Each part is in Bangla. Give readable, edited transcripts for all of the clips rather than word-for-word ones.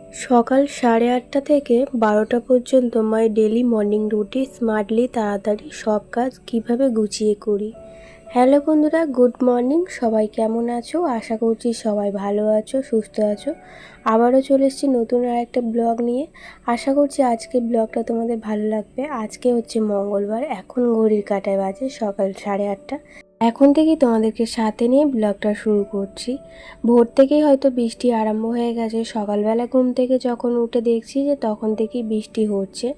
সকাল 8:30 থেকে 12টা পর্যন্ত মাই ডেলি মর্নিং রুটিন স্মার্টলি তাড়াতাড়ি সব কাজ কিভাবে গুছিয়ে করি। হ্যালো বন্ধুরা, গুড মর্নিং। সবাই কেমন আছো? আশা করছি সবাই ভালো আছো, সুস্থ আছো। আবারও চলে এসেছি নতুন আর একটা ব্লগ নিয়ে। আশা করছি আজকের ব্লগটা তোমাদের ভালো লাগবে। আজকে হচ্ছে মঙ্গলবার, এখন ঘড়ির কাঁটায় বাজে সকাল 8:30। এখন থেকেই তোমাদেরকে সাথে নিয়ে ব্লগটা শুরু করছি। ভোর থেকেই হয়তো বৃষ্টি আরম্ভ হয়ে গেছে। সকালবেলা ঘুম থেকে যখন উঠে দেখছি যে তখন থেকেই বৃষ্টি হচ্ছে।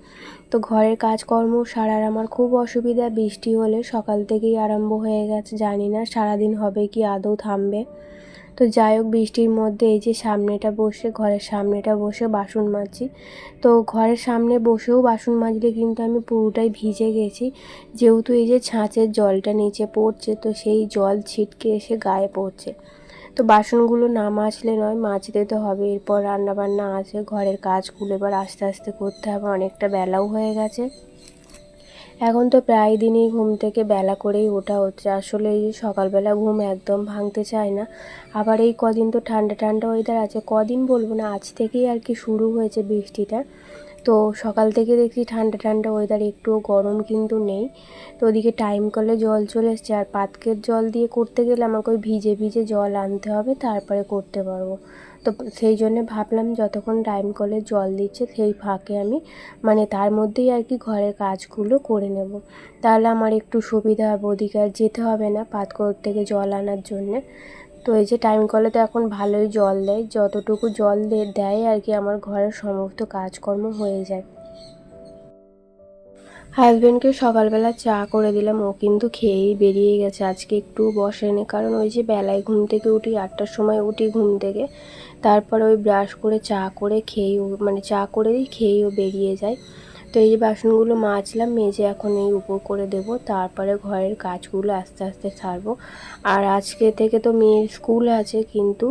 তো ঘরের কাজকর্ম সারার আমার খুব অসুবিধা। বৃষ্টি হলে সকাল থেকেই আরম্ভ হয়ে গেছে, জানি না সারাদিন হবে কি আদৌ থামবে। তো যাই হোক, বৃষ্টির মধ্যে এই যে ঘরের সামনেটা বসে বাসন মাজছি। তো ঘরের সামনে বসেও বাসন মাজলে কিন্তু আমি পুরোটাই ভিজে গেছি, যেহেতু এই যে ছাঁচের জলটা নিচে পড়ছে, তো সেই জল ছিটকে এসে গায়ে পড়ছে। তো বাসনগুলো না মাজলে নয়, মাজতে তো হবে। এরপর রান্নাবান্না আছে, ঘরের কাজগুলো এবার আস্তে আস্তে করতে হবে। অনেকটা বেলাও হয়ে গেছে। এখন তো প্রায় দিনই ঘুম থেকে বেলা করেই ওঠা হচ্ছে। আসলে এই যে সকালবেলা ঘুম একদম ভাঙতে চায় না। আবার এই কদিন তো ঠান্ডা ঠান্ডা ওয়েদার আছে, কদিন বলবো না, আজ থেকেই আর কি শুরু হয়েছে বৃষ্টিটা। তো সকাল থেকে দেখছি ঠান্ডা ঠান্ডা ওয়েদার, একটুও গরম কিন্তু নেই। তো ওদিকে টাইম কলে জল চলে এসছে, আর পাতকের জল দিয়ে করতে গেলে আমাকে ওই ভিজে ভিজে জল আনতে হবে, তারপরে করতে পারবো। তো সেই জন্যে ভাবলাম যতক্ষণ টাইম কলে জল দিচ্ছে সেই ফাঁকে আমি তার মধ্যেই আর কি ঘরের কাজগুলো করে নেব। তাহলে আমার একটু সুবিধা হবে, ওদিকে আর যেতে হবে না পাতকুয়োর থেকে জল আনার জন্যে। তো এই যে টাইম কলে তো এখন ভালোই জল দেয়, যতটুকু জল দেয় আর কি আমার ঘরের সমস্ত কাজকর্ম হয়ে যায়। হাজব্যান্ডকে সকালবেলা চা করে দিলাম, ও কিন্তু খেয়েই বেরিয়ে গেছে। আজকে একটু বসেনি, কারণ ওই যে বেলায় ঘুম থেকে উঠি, 8টার সময় উঠি ঘুম থেকে। তারপরে ওই ব্রাশ করে চা করে খেয়েই চা করে দিই, খেয়েই ও বেরিয়ে যায়। তো এই যে বাসনগুলো মাজলাম, মেজে এখন এই উপর করে দেব, তারপরে ঘরের কাজগুলো আস্তে আস্তে সারবো। আর আজকে থেকে তো মেয়ের স্কুল আছে, কিন্তু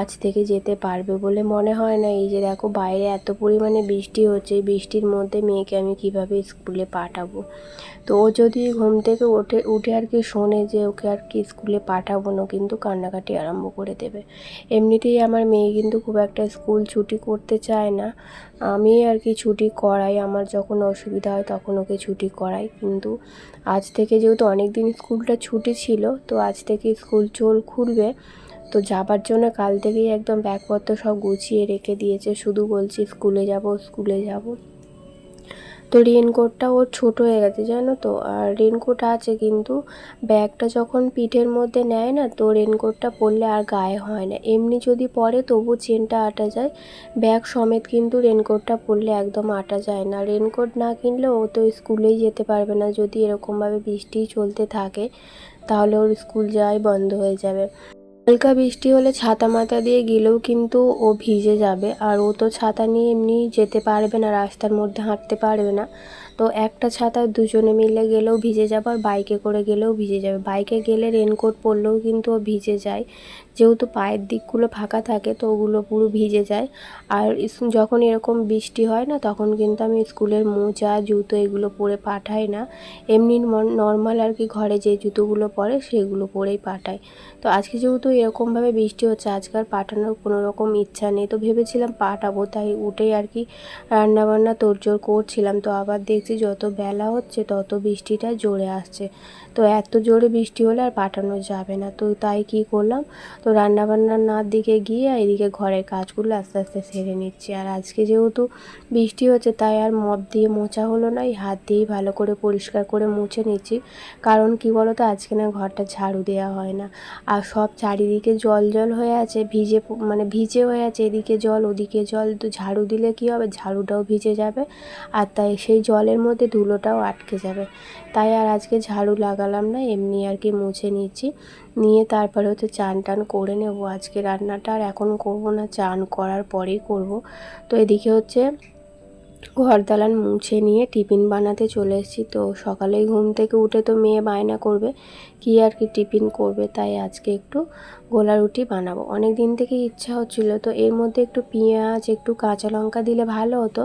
আজ থেকে যেতে পারবে বলে মনে হয় না। এই যে দেখো বাইরে এত পরিমাণে বৃষ্টি হচ্ছে, এই বৃষ্টির মধ্যে মেয়েকে আমি কিভাবে স্কুলে পাঠাবো। তো ও যদি ঘুম থেকে উঠে আর কি শোনে যে ওকে আর কি স্কুলে পাঠাবো না, কিন্তু কান্নাকাটি আরম্ভ করে দেবে। এমনিতেই আমার মেয়ে কিন্তু খুব একটা স্কুল ছুটি করতে চায় না। আমি আর কি ছুটি করাই, আমার যখন অসুবিধা হয় তখন ওকে ছুটি করাই। কিন্তু আজ থেকে যেহেতু অনেক দিন স্কুলটা ছুটি ছিল, তো আজ থেকে স্কুল খুলবে। তো যাবার জন্য কাল থেকেই একদম ব্যাগপত্র সব গুছিয়ে রেখে দিয়েছে, শুধু বলছি স্কুলে যাব স্কুলে যাব। তো রেনকোটটা ওর ছোট হয়ে গেছে জানো তো, আর রেনকোট আছে কিন্তু ব্যাগটা যখন পিঠের মধ্যে নেয় না, তো রেনকোটটা পরলে আর গায়ে হয় না। এমনি যদি পরে তবু চেনটা আটা যায়, ব্যাগ সমেত কিন্তু রেনকোটটা পরলে একদম আটা যায় না। রেনকোট না কিনলে ও তো স্কুলেই যেতে পারবে না, যদি এরকমভাবে বৃষ্টি চলতে থাকে তাহলে ওর স্কুল যাওয়াই বন্ধ হয়ে যাবে। হালকা বৃষ্টি হলে ছাতা মাথা দিয়ে গেলেও কিন্তু ও ভিজে যাবে, আর ও তো ছাতা নিয়ে এমনি যেতে পারবে না, রাস্তার মধ্যে হাঁটতে পারবে না। তো একটা ছাতায় দুজনে মিলে গেলেও ভিজে যাবে, আর বাইকে করে গেলেও ভিজে যাবে। বাইকে গেলে রেনকোট পরলেও কিন্তু ও ভিজে যায়, যেহেতু পায়ের দিকগুলো ফাঁকা থাকে, তো ওগুলো পুরো ভিজে যায়। আর যখন এরকম বৃষ্টি হয় না, তখন কিন্তু আমি স্কুলের মোজা জুতো এগুলো পরে পাঠাই না। এমনি নর্মাল আর কি ঘরে যে জুতোগুলো পরে সেগুলো পরেই পাঠাই। তো আজকে যেহেতু এরকমভাবে বৃষ্টি হচ্ছে, আজকে আর পাঠানোর কোনো রকম ইচ্ছা নেই। তো ভেবেছিলাম পাঠাবো, তাই উঠেই আর কি রান্নাবান্না তোড়জোড় করছিলাম। তো আবার দেখছি যত বেলা হচ্ছে তত বৃষ্টিটা জোরে আসছে। তো এত জোরে বৃষ্টি হলে আর পাঠানো যাবে না, তো তাই কি করলাম, তো রান্নাবান্নার না দিকে গিয়ে এদিকে ঘরের কাজগুলো আস্তে আস্তে সেরে নিচ্ছি। আর আজকে যেহেতু বৃষ্টি হচ্ছে, তাই আর মপ দিয়ে মোছা হলো না, এই হাত দিয়েই ভালো করে পরিষ্কার করে মুছে নিচ্ছি। কারণ কি বলো তো, আজকে না ঘরটা ঝাড়ু দেওয়া হয় না। আর সব চারিদিকে জল জল হয়ে আছে, ভিজে হয়ে আছে, এদিকে জল ওদিকে জল। তো ঝাড়ু দিলে কি হবে, ঝাড়ুটাও ভিজে যাবে, আর তাই সেই জলের মধ্যে ধুলোটাও আটকে যাবে। তাই আর আজকে ঝাড়ু লাগালাম না, এমনি আর কি মুছে নিচ্ছি। নিয়ে তারপরে হচ্ছে চান টান করে নেবো। আজকে রান্নাটা আর এখন করবো না, চান করার পরেই করব। তো এদিকে হচ্ছে ঘর দালান মুছে নিয়ে টিফিন বানাতে চলে এসেছি। তো সকালেই ঘুম থেকে উঠে তো মেয়ে বায়না করবে কি আর কি টিফিন করবে, তাই আজকে একটু গোলা রুটি বানাবো। অনেক দিন থেকে ইচ্ছা হচ্ছিল, তো এর মধ্যে একটু পেঁয়াজ একটু কাঁচা লঙ্কা দিলে ভালো হতো,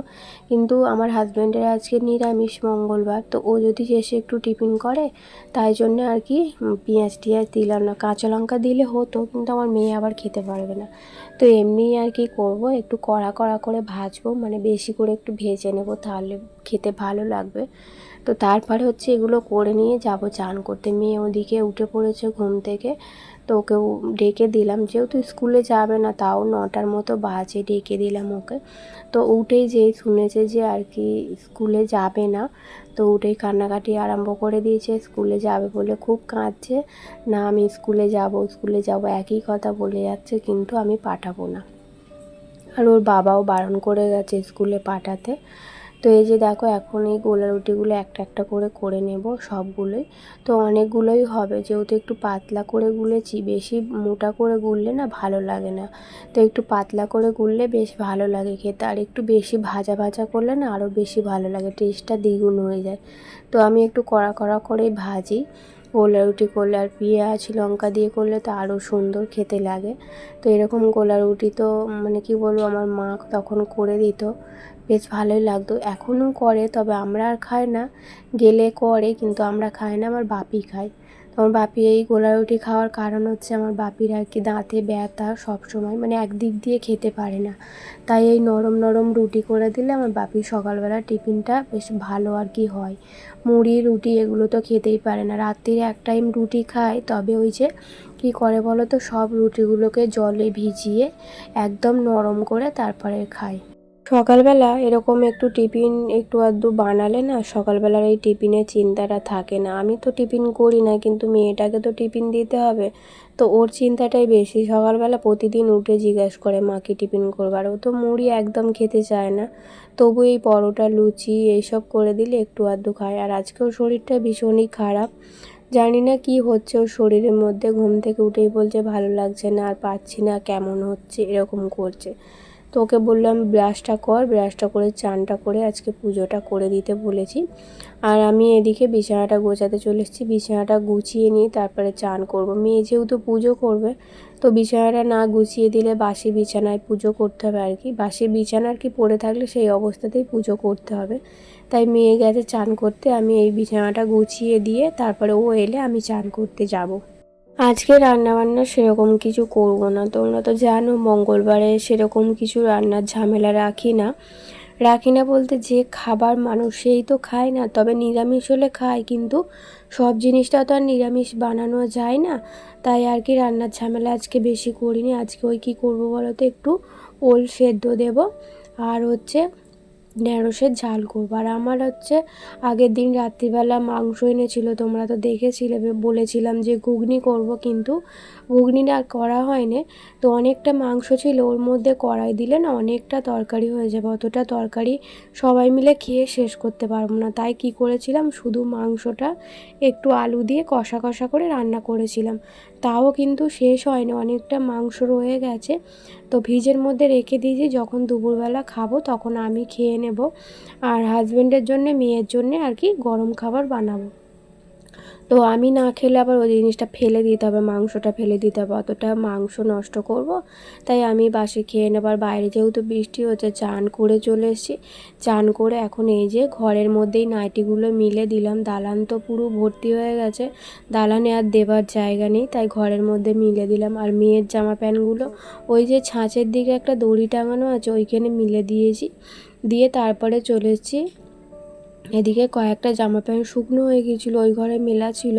কিন্তু আমার হাজব্যান্ডের আজকে নিরামিষ মঙ্গলবার, তো ও যদি এসে একটু টিফিন করে তাই জন্য আর কি পেঁয়াজ টিয়াজ দিলাম না। কাঁচা লঙ্কা দিলে হতো, কিন্তু আমার মেয়ে আবার খেতে পারবে না, তো এমনিই আর কি করব, একটু কড়া কড়া করে ভাজবো, মানে বেশি করে একটু ভেজে নেব, তাহলে খেতে ভালো লাগবে। তো তারপরে হচ্ছে এগুলো করে নিয়ে যাব চান করতে। মেয়ে ওদিকে উঠে পড়েছে ঘুম থেকে, তো ওকেও ডেকে দিলাম, যেহেতু স্কুলে যাবে না, তাও 9টার মতো বাজে, ডেকে দিলাম ওকে। তো উঠেই যেই শুনেছে যে আর কি স্কুলে যাবে না, তো উঠেই কান্নাকাটি আরম্ভ করে দিয়েছে। স্কুলে যাবে বলে খুব কাঁদছে, না আমি স্কুলে যাব স্কুলে যাব একই কথা বলে যাচ্ছে, কিন্তু আমি পাঠাবো না। আর ওর বাবাও বারণ করে গেছে স্কুলে পাঠাতে। তো এই যে দেখো, এখন এই গোলা রুটিগুলো একটা একটা করে করে নেব সবগুলোই। তো অনেকগুলোই হবে, যেহেতু একটু পাতলা করে গুলেছি, বেশি মোটা করে গুললে না ভালো লাগে না, তো একটু পাতলা করে গুললে বেশ ভালো লাগে খেতে, আর একটু বেশি ভাজা ভাজা করলে না আরও বেশি ভালো লাগে, টেস্টটা দ্বিগুণ হয়ে যায়। তো আমি একটু কড়া কড়া করেই ভাজি। গোলা রুটি করলে আর পেঁয়াজ লঙ্কা দিয়ে করলে তো আরও সুন্দর খেতে লাগে। তো এরকম গোলা রুটি তো মানে কি বলবো, আমার মা তখন করে দিত, বেশ ভালোই লাগতো, এখনও করে, তবে আমরা আর খাই না, গেলে করে, কিন্তু আমরা খাই না, আমার বাপি খায়। তো আমার বাপি এই গোলা রুটি খাওয়ার কারণ হচ্ছে আমার বাপির আর কি দাঁতে ব্যথা সবসময়, মানে একদিক দিয়ে খেতে পারে না, তাই এই নরম নরম রুটি করে দিলে আমার বাপির সকালবেলা টিফিনটা বেশ ভালো আর কি হয়। মুড়ি রুটি এগুলো তো খেতেই পারে না, রাত্রিরে এক টাইম রুটি খায়, তবে ওই যে কী করে বলো তো, সব রুটিগুলোকে জলে ভিজিয়ে একদম নরম করে তারপরে খায়। সকালবেলা এরকম একটু টিফিন একটু আধটু বানালে না সকালবেলার এই টিফিনের চিন্তাটা থাকে না। আমি তো টিফিন করি না, কিন্তু মেয়েটাকে তো টিফিন দিতে হবে, তো ওর চিন্তাটাই বেশি। সকালবেলা প্রতিদিন উঠে জিজ্ঞাসা করে মা কি টিফিন করবো, আর ও তো মুড়ি একদম খেতে চায় না, তবু এই পরোটা লুচি এইসব করে দিলে একটু আধটু খায়। আর আজকেও শরীরটা ভীষণই খারাপ, জানি না কি হচ্ছে ওর শরীরের মধ্যে, ঘুম থেকে উঠেই বলছে ভালো লাগছে না, আর পাচ্ছি না, কেমন হচ্ছে এরকম করছে। তো ওকে বললাম ব্রাশটা কর, ব্রাশটা করে চানটা করে আজকে পুজোটা করে দিতে বলেছি। আর আমি এদিকে বিছানাটা গোছাতে চলে এসেছি, বিছানাটা গুছিয়ে নিয়ে তারপরে চান করব। মেয়ে যেহেতু পুজো করবে, তো বিছানাটা না গুছিয়ে দিলে বাসি বিছানায় পুজো করতে হবে আর কি, বাসি বিছানা আর কি পড়ে থাকলে সেই অবস্থাতেই পুজো করতে হবে। তাই মেয়ে গেছে চান করতে, আমি এই বিছানাটা গুছিয়ে দিয়ে তারপরে ও এলে আমি চান করতে যাব। আজকে রান্নাবান্না সেরকম কিছু করব না, তোমরা তো জানো মঙ্গলবারে সেরকম কিছু রান্নার ঝামেলা রাখি না বলতে যে খাবার মানুষ সেই তো খায় না, তবে নিরামিষ হলে খায়, কিন্তু সব জিনিসটা তো আর নিরামিষ বানানো যায় না, তাই আর কি রান্নার ঝামেলা আজকে বেশি করিনি। আজকে ওই কী করবো বলো তো, একটু ওল সেদ্ধ দেব, আর হচ্ছে ঢ্যাঁড়সের ঝাল করবো। আর আমার হচ্ছে আগের দিন রাত্রিবেলা মাংস এনেছিল, তোমরা তো দেখেছিলে, বলেছিলাম যে ঘুগনি করব, কিন্তু ঘুগনিটা আর করা হয়নি। তো অনেকটা মাংস ছিল, ওর মধ্যে কড়াই দিলে না অনেকটা তরকারি হয়ে যাবে, অতটা তরকারি সবাই মিলে খেয়ে শেষ করতে পারবো না, তাই কি করেছিলাম শুধু মাংসটা একটু আলু দিয়ে কষা কষা করে রান্না করেছিলাম, তাও কিন্তু শেষ হয়নি, অনেকটা মাংস রয়ে গেছে। তো ফ্রিজের মধ্যে রেখে দিয়েছি, যখন দুপুরবেলা খাবো তখন আমি খেয়ে নেব, আর হাজব্যান্ডের জন্যে মেয়ের জন্যে আর কি গরম খাবার বানাবো। তো আমি না খেলে আবার ওই জিনিসটা ফেলে দিতে হবে, মাংসটা ফেলে দিতে হবে, অতটা মাংস নষ্ট করব, তাই আমি বাসে খেয়ে নেবার। বাইরে যেহেতু বৃষ্টি হচ্ছে, চান করে চলে এসেছি, চান করে এখন এই যে ঘরের মধ্যেই নাইটিগুলো মিলে দিলাম, দালান তো পুরো ভর্তি হয়ে গেছে, দালানে আর দেবার জায়গা নেই, তাই ঘরের মধ্যে মিলে দিলাম। আর মেয়ের জামা প্যান্টগুলো ওই যে ছাঁচের দিকে একটা দড়ি টাঙানো আছে ওইখানে মিলে দিয়েছি, দিয়ে তারপরে চলে এসেছি এদিকে। কয়েকটা জামা প্যান্ট শুকনো হয়ে গিয়েছিলো, ওই ঘরে মেলা ছিল,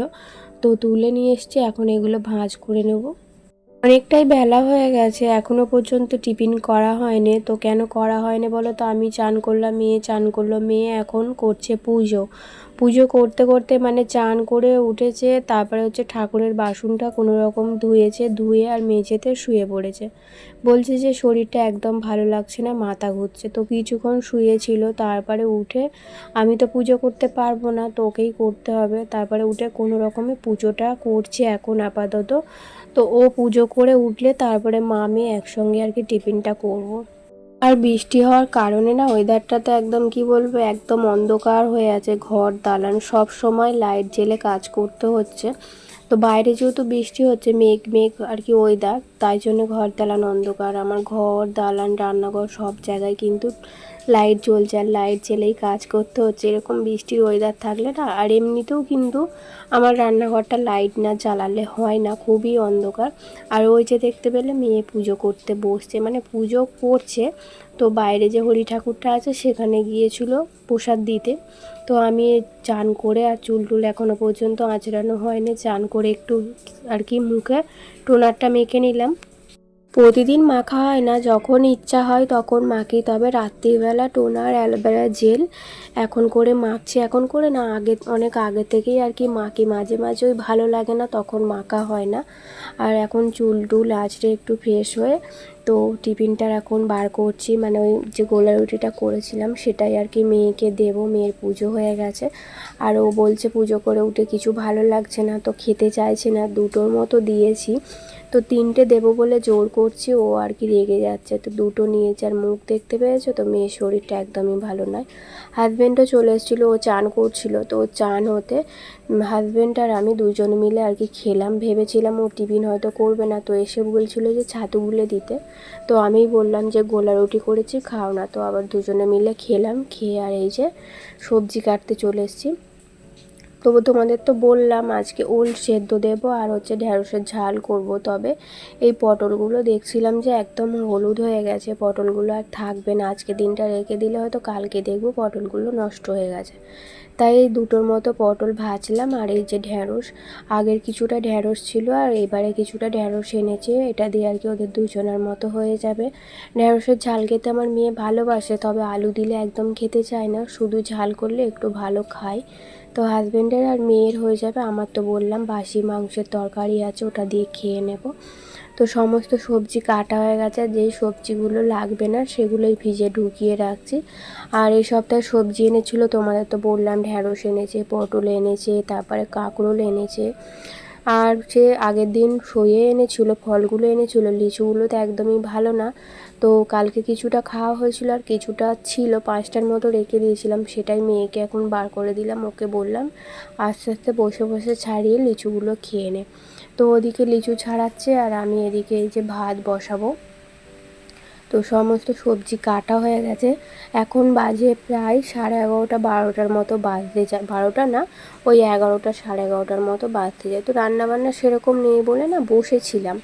তো তুলে নিয়ে এসছি, এখন এগুলো ভাঁজ করে নেব। অনেকটাই বেলা হয়ে গেছে, এখনও পর্যন্ত টিফিন করা হয়নি। তো কেন করা হয়নি বলো তো, আমি চান করলাম, মেয়ে চান করলো, মেয়ে এখন করছে পুজো। পুজো করতে করতে মানে চান করে উঠেছে, তারপরে হচ্ছে ঠাকুরের বাসনটা কোনো রকম ধুয়েছে, ধুয়ে আর মেঝেতে শুয়ে পড়েছে, বলছে যে শরীরটা একদম ভালো লাগছে না, মাথা ঘুরছে। তো কিছুক্ষণ শুয়েছিল, তারপরে উঠে আমি তো পুজো করতে পারবো না, তো ওকেই করতে হবে, তারপরে উঠে কোনো রকমে পুজোটা করছে এখন আপাতত। তো ও পুজো করে উঠলে তারপরে মা মেয়ে একসঙ্গে আর কি টিফিনটা করব। আর বৃষ্টি হওয়ার কারণে না ওয়েদারটা তো একদম কি বলবো, একদম অন্ধকার হয়ে আছে। ঘর দালান সব সময় লাইট জ্বেলে কাজ করতে হচ্ছে। তো বাইরে যেহেতু বৃষ্টি হচ্ছে, মেঘ মেঘ আর কি ওয়েদার, তাই জন্য ঘর দালান অন্ধকার। আমার ঘর দালান রান্নাঘর সব জায়গায় কিন্তু লাইট জ্বলছে, আর লাইট জ্বেলেই কাজ করতে হচ্ছে। এরকম বৃষ্টির ওয়েদার থাকলে না, আর এমনিতেও কিন্তু আমার রান্নাঘরটা লাইট না জ্বালালে হয় না, খুবই অন্ধকার। আর ওই যে দেখতে পেলে মেয়ে পুজো করতে বসছে, মানে পুজো করছে। তো বাইরে যে হরি ঠাকুরটা আছে সেখানে গিয়েছিল প্রসাদ দিতে। তো আমি চান করে, আর চুল টুল এখনও পর্যন্ত আঁচড়ানো হয়নি, চান করে একটু আর কি মুখে টোনারটা মেখে নিলাম। প্রতিদিন মাখা হয় না, যখন ইচ্ছা হয় তখন মাখি। তবে রাত্রিবেলা টোনার অ্যালোভেরা জেল এখন করে মাখছি। এখন করে না, অনেক আগে থেকেই আর কি মাখি। মাঝে মাঝে ওই ভালো লাগে না তখন মাখা হয় না। আর এখন চুল টুল আঁচড়ে একটু ফ্রেশ হয়ে তো টিফিনটার এখন বার করছি, মানে ওই যে গোলা রুটিটা করেছিলাম সেটাই আর কি মেয়েকে দেবো। মেয়ের পুজো হয়ে গেছে, আর ও বলছে পুজো করে উঠে কিছু ভালো লাগছে না, তো খেতে চাইছে না। দুটোর মতো দিয়েছি, তো তিনটে দেবো বলে জোর করছি, ও আর কি রেগে যাচ্ছে। তো দুটো নিয়েছে, আর মুখ দেখতে পেয়েছো তো, মেয়ের শরীরটা একদমই ভালো নয়। হাজব্যান্ডও চলে এসেছিলো, ও চান করছিল। তো ও চান হতে হাজব্যান্ড আর আমি দুজনে মিলে আর কি খেলাম। ভেবেছিলাম ও টিফিন হয়তো করবে না, তো এসে বলছিল যে ছাতু গুলে দিতে। তো আমিই বললাম যে গোলা রুটি করেছি, খাও না। তো আবার দুজনে মিলে খেলাম, খেয়ে আর এই যে সবজি কাটতে চলে এসেছি। তবু তোমাদের তো বললাম আজকে ওল সেদ্ধ দেবো আর হচ্ছে ঢ্যাঁড়সের ঝাল করব। তবে এই পটলগুলো দেখছিলাম যে একদম হলুদ হয়ে গেছে, পটলগুলো আর থাকবে না। আজকে দিনটা রেখে দিলে হয়তো কালকে দেখবো পটলগুলো নষ্ট হয়ে গেছে। তাই এই দুটোর মতো পটল ভাজলাম। আর এই যে ঢ্যাঁড়স, আগের কিছুটা ঢ্যাঁড়স ছিল আর এবারে কিছুটা ঢ্যাঁড়স এনেছে, এটা দিয়ে আর কি ওদের দুজনের মতো হয়ে যাবে। ঢ্যাঁড়সের ঝাল খেতে আমার মেয়ে ভালোবাসে, তবে আলু দিলে একদম খেতে চায় না, শুধু ঝাল করলে একটু ভালো খায়। তো হাজব্যান্ডের আর মেয়ের হয়ে যাবে, আমার তো বললাম বাসি মাংসের তরকারি আছে, ওটা দিয়ে খেয়ে নেব। তো সমস্ত সবজি কাটা হয়ে গেছে, আর যেই সবজিগুলো লাগবে না সেগুলোই ভিজে ঢুকিয়ে রাখছি। আর এই সপ্তাহে সবজি এনেছিল, তোমাদের তো বললাম ঢ্যাঁড়স এনেছে, পটল এনেছে, তারপরে কাঁকরোল এনেছে। আর যে আগের দিন সয়ে এনেছিল, ফলগুলো এনেছিল, লিচুগুলো তো একদমই ভালো না। তো কালকে কিছুটা খাওয়া হয়েছিল, আর কিছুটা ছিল 5টার মতো রেখে দিয়েছিলাম, সেটাই মেয়েকে এখন বার করে দিলাম। ওকে বললাম আস্তে আস্তে বসে বসে ছাড়িয়ে লিচুগুলো খেয়ে নে। তো ওদিকে লিচু ছাড়াচ্ছে, আর আমি এদিকে এই যে ভাত বসাবো। তো সমস্ত সবজি কাটা হয়ে গেছে, এখন বাজে প্রায় 11:30 12টার মতো বাজতে যায়। 12টা না, ওই 11টা 11:30টার মতো বাজতে যায়। তো রান্নাবান্না সেরকম নেই বলে না বসেছিলাম।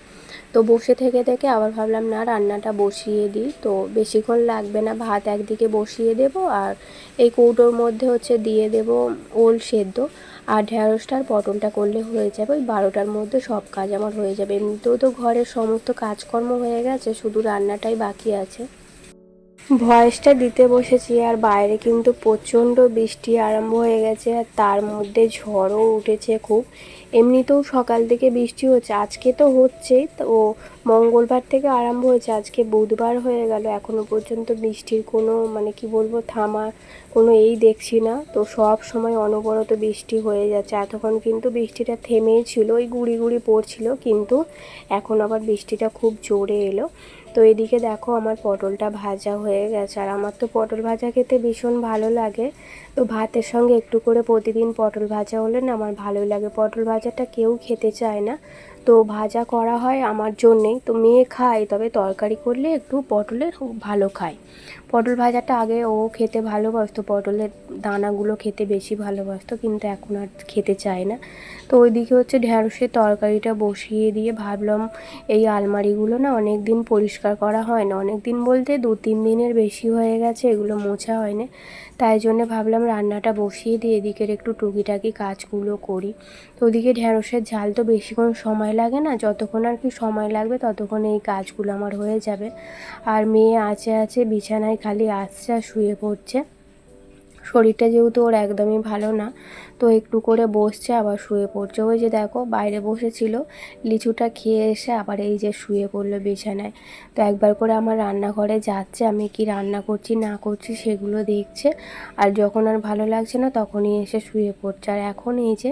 তো বসে থেকে থেকে আবার ভাবলাম না রান্নাটা বসিয়ে দিই, তো বেশিক্ষণ লাগবে না। ভাত একদিকে বসিয়ে দেব, আর এই কৌটোর মধ্যে হচ্ছে দিয়ে দেব ওল সেদ্ধ। আর ঢ্যাঁড়সটা আর পটলটা করলে হয়ে যাবে, ওই 12টার মধ্যে সব কাজ আমার হয়ে যাবে। এমনিতেও তো ঘরের সমস্ত কাজকর্ম হয়ে গেছে, শুধু রান্নাটাই বাকি আছে। ভয়েসটা দিতে বসেছি, আর বাইরে কিন্তু প্রচণ্ড বৃষ্টি আরম্ভ হয়ে গেছে, আর তার মধ্যে ঝড়ও উঠেছে খুব। এমনিতেও সকাল থেকে বৃষ্টি হচ্ছে, আজকে তো হচ্ছেই। তো মঙ্গলবার থেকে আরম্ভ হয়েছে, আজকে বুধবার হয়ে গেল, এখনও পর্যন্ত বৃষ্টির কোনো মানে কি বলবো থামা কোনো এই দেখছি না। তো সব সময় অনবরত বৃষ্টি হয়ে যাচ্ছে। এতক্ষণ কিন্তু বৃষ্টিটা থেমেই ছিল, ওই গুঁড়ি গুঁড়ি পড়ছিল, কিন্তু এখন আবার বৃষ্টিটা খুব জোরে এলো। তো এদিকে দেখো আমার পটলটা ভাজা হয়ে গেছে, আর আমার তো পটল ভাজা খেতে ভীষণ ভালো লাগে। তো ভাতের সঙ্গে একটু করে প্রতিদিন পটল ভাজা হলে না আমার ভালোই লাগে। পটল ভাজাটা কেউ খেতে চায় না, তো ভাজা করা হয় আমার জন্যেই। তো মেয়ে খায়, তবে তরকারি করলে একটু পটলের ভালো খায়। পটল ভাজাটা আগে ও খেতে ভালোবাসতো, পটলের দানাগুলো খেতে বেশি ভালোবাসতো, কিন্তু এখন আর খেতে চায় না। তো ওইদিকে হচ্ছে ঢ্যাঁড়সের তরকারিটা বসিয়ে দিয়ে ভাবলাম এই আলমারিগুলো না অনেক দিন পরিষ্কার করা হয় না, অনেক দিন বলতে 2-3 দিনের বেশি হয়ে গেছে, এগুলো মোছা হয়নি। তাই জন্য ভাবলাম রান্নাটা বসিয়ে দিয়ে এদিকের একটু টুকিটাকি কাজগুলো করি। তো ওদিকে ঢ্যাঁড়সের ঝাল তো বেশিক্ষণ সময় লাগে না, যতক্ষণ আর কি সময় লাগবে ততক্ষণ এই কাজগুলো আমার হয়ে যাবে। আর মেয়ে আছে বিছানায় খালি আসছে আর শুয়ে পড়ছে। শরীরটা যেহেতু ওর একদমই ভালো না, তো একটু করে বসছে আবার শুয়ে পড়ছে। ওই যে দেখো বাইরে বসেছিল, লিচুটা খেয়ে এসে আবার এই যে শুয়ে পড়লো বিছানায়। তো একবার করে আমার রান্নাঘরে যাচ্ছে, আমি কি রান্না করছি না করছি সেগুলো দেখছে, আর যখন আর ভালো লাগছে না তখনই এসে শুয়ে পড়ছে। আর এখন এই যে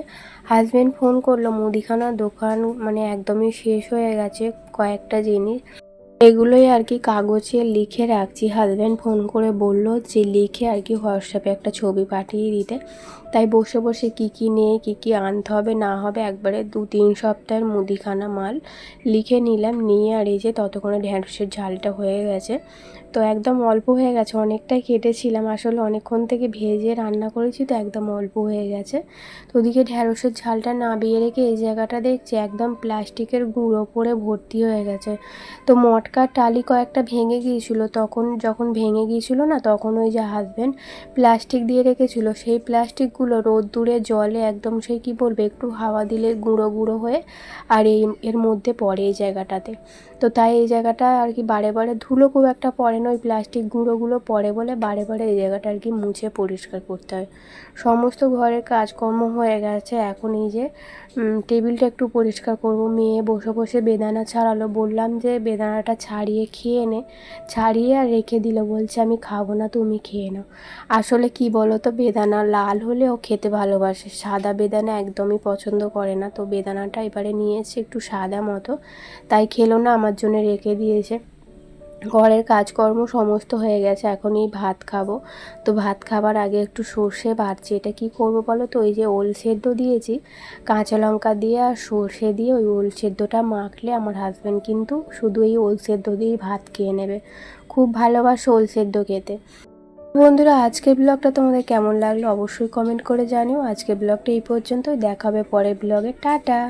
হাজব্যান্ড ফোন করলো, মুদিখানার দোকান মানে একদমই শেষ হয়ে গেছে কয়েকটা জিনিস। এগুলোই আর কি কাগজে লিখে রাখছি। হাজব্যান্ড ফোন করে বলল যে লিখে আর কি হোয়াটসঅ্যাপে একটা ছবি পাঠিয়ে দিতে। তাই বসে বসে কী নিয়ে কী আনতে হবে না হবে একবারে 2-3 সপ্তাহের মুদিখানা মাল লিখে নিলাম। নিয়ে আর এই যে ততক্ষণে ঢ্যাঁড়সের ঝালটা হয়ে গেছে। তো একদম অল্প হয়ে গেছে, অনেকটাই কেটেছিলাম আসলে, অনেকক্ষণ থেকে ভেজে রান্না করেছি তো একদম অল্প হয়ে গেছে। তো ওদিকে ঢ্যাঁড়সের ঝালটা নামিয়ে রেখে এই জায়গাটা দেখছি একদম প্লাস্টিকের গুঁড়ো পরে ভর্তি হয়ে গেছে। তো মটকার টালি কয়েকটা ভেঙে গিয়েছিলো, যখন ভেঙে গিয়েছিলো না তখন ওই যে হাজব্যান্ড প্লাস্টিক দিয়ে রেখেছিলো, সেই প্লাস্টিকগুলো রোদ্দুরে জলে একদম সেই কী বলবে একটু হাওয়া দিলে গুঁড়ো গুঁড়ো হয়ে আর এর মধ্যে পড়ে এই জায়গাটাতে। তো তাই এই জায়গাটা আর কি বারে বারে ধুলো খুব একটা পড়ে না, ওই প্লাস্টিক গুঁড়োগুলো পড়ে বলে বারে বারে এই জায়গাটা আর কি মুছে পরিষ্কার করতে হয়। সমস্ত ঘরের কাজকর্ম হয়ে গেছে, এখন এই যে টেবিলটা একটু পরিষ্কার করব। মেয়ে বসে বসে বেদানা ছাড়ালো, বললাম যে বেদানাটা ছাড়িয়ে খেয়ে নে, ছাড়িয়ে আর রেখে দিল, বলছে আমি খাবো না তুমি খেয়ে নাও। আসলে কি বলো তো, বেদানা লাল হলে ও খেতে ভালোবাসে, সাদা বেদানা একদমই পছন্দ করে না। তো বেদানাটা এবারে নিয়েছে একটু সাদা মতো, তাই খেলো না, আমার জন্য রেখে দিয়েছে। ঘরের কাজকর্ম সমস্ত হয়ে গেছে, এখন এই ভাত খাবো। তো ভাত খাবার আগে একটু সর্ষে বাটছি। এটা কি করব বলো তো, ওই যে ওল সেদ্ধ দিয়েছি, কাঁচা লঙ্কা দিয়ে আর সর্ষে দিয়ে ওই ওল সেদ্ধটা মাখলে আমার হাজব্যান্ড কিন্তু শুধু এই ওল সেদ্ধ দিয়েই ভাত খেয়ে নেবে, খুব ভালোবাসে ওল সেদ্ধ খেতে। বন্ধুরা, আজকের ব্লগটা তোমাদের কেমন লাগলো অবশ্যই কমেন্ট করে জানিও। আজকের ব্লগটা এই পর্যন্তই, দেখা হবে পরের ব্লগে। টাটা।